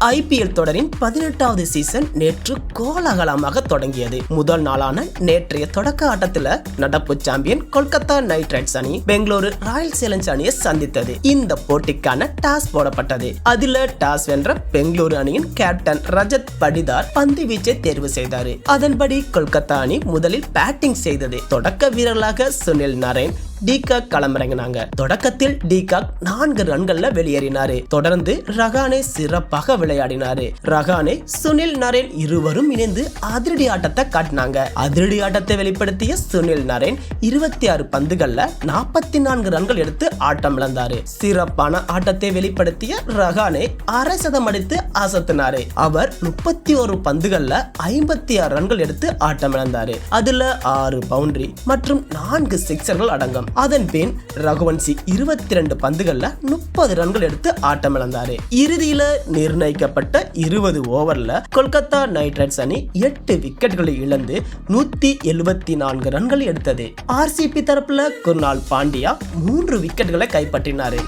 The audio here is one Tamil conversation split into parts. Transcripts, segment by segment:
ஐபிஎல் தொடரின் 18வது சீசன் நேற்று கோலாகலமாக தொடங்கியது. முதல் நாளான நேற்றைய தொடக்க ஆட்டத்தில் நடப்பு சாம்பியன் கொல்கத்தா நைட் ரைடர்ஸ் அணி பெங்களூரு ராயல் சேலஞ்ச் அணியை சந்தித்தது. இந்த போட்டிக்கான டாஸ் போடப்பட்டது. அதில் டாஸ் வென்ற பெங்களூரு அணியின் கேப்டன் ரஜத் படிதார் பந்து வீச்சை தேர்வு செய்தார். அதன்படி கொல்கத்தா அணி முதலில் பேட்டிங் செய்தது. தொடக்க வீரர்களாக சுனில் நரேன், டிகாக் களமிறங்கினாங்க. தொடக்கத்தில் டிகாக் 4 ரன்கள்ல வெளியேறினாரு. தொடர்ந்து ரஹானே சிறப்பாக விளையாடினாரு. ரஹானே, சுனில் நரேன் இருவரும் இணைந்து அதிரடி ஆட்டத்தை காட்டினாங்க. அதிரடி ஆட்டத்தை வெளிப்படுத்திய சுனில் நரேன் 26 பந்துகள்ல 44 ரன்கள் எடுத்து ஆட்டம் இழந்தாரு. சிறப்பான ஆட்டத்தை வெளிப்படுத்திய ரஹானே அரை சதம் அடித்து அசத்தினாரு. அவர் 31 பந்துகள்ல 56 ரன்கள் எடுத்து ஆட்டம் இழந்தாரு. அதுல 6 பவுண்டரி மற்றும் 4 சிக்ஸர்கள் அடங்கும். அதன் பின் ரகுவன்சி 22 பந்துகள்ல 30 ரன்கள் எடுத்து ஆட்டம் இழந்தாரு. இறுதியில நிர்ணயிக்கப்பட்ட 20 ஓவர்ல கொல்கத்தா நைட் ரைடர்ஸ் அணி 8 விக்கெட்டுகளை இழந்து 174 ரன்கள் எடுத்தது. ஆர்சிபி தரப்புல குர்னால் பாண்டியா 3 விக்கெட்டுகளை கைப்பற்றினாரு.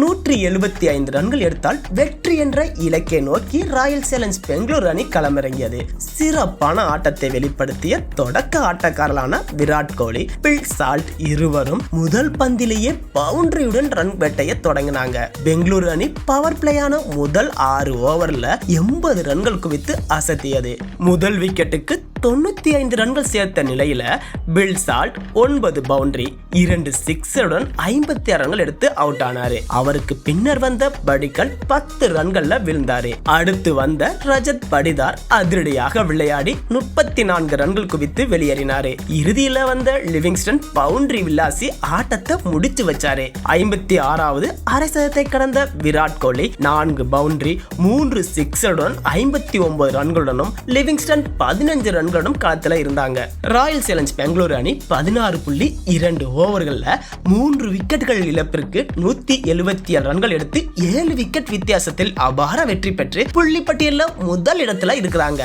175 ரன்கள் எடுத்தால் வெற்றி என்ற இலக்கை நோக்கி ராயல் சேலஞ்ச் பெங்களூரு அணி களமிறங்கியது. சிறப்பான ஆட்டத்தை வெளிப்படுத்திய தொடக்க ஆட்டக்காரரான விராட் கோலி, பில் சால்ட் இருவரும் முதல் பந்திலேயே பவுண்டரியுடன் ரன் வேட்டையை தொடங்கினாங்க. பெங்களூரு அணி பவர் பிளேயான முதல் 6 ஓவர்ல 80 ரன்கள் குவித்து அசத்தியது. முதல் விக்கெட்டுக்கு 95 ரன்கள் சேர்த்த நிலையில பில் சால்ட் 9 பவுண்டரி 2 சிக்ஸருடன் 56 ரன்கள் எடுத்து அவுட் ஆனாரு. அவருக்கு பின்னர் வந்த படிக்கல் 10 ரன்கள்ல விழுந்தாரு. அடுத்து வந்த ரஜத் படிதார் அதிரடியாக விளையாடி 34 ரன்கள் குவித்து வெளியேறினாரு. இறுதியில வந்த லிவிங்ஸ்டன் பவுண்டரி வில்லாசி ஆட்டத்தை முடிச்சு வச்சாரு. 56வது அரை சதத்தை கடந்த விராட் கோலி 4 பவுண்டரி 3 சிக்ஸருடன் 59 ரன்களுடனும் லிவிங்ஸ்டன் 15 ரன்களுடன் களத்துல இருந்தாங்க. ராயல் சேலஞ்ச் பெங்களூரு அணி 16.2 ஓவர்கள்ல 3 விக்கெட்டுகள் இழப்பிற்கு 177 ரன்கள் எடுத்து 7 விக்கெட் வித்தியாசத்தில் அபார வெற்றி பெற்று புள்ளி பட்டியலில் முதல் இடத்துல இருக்கிறாங்க.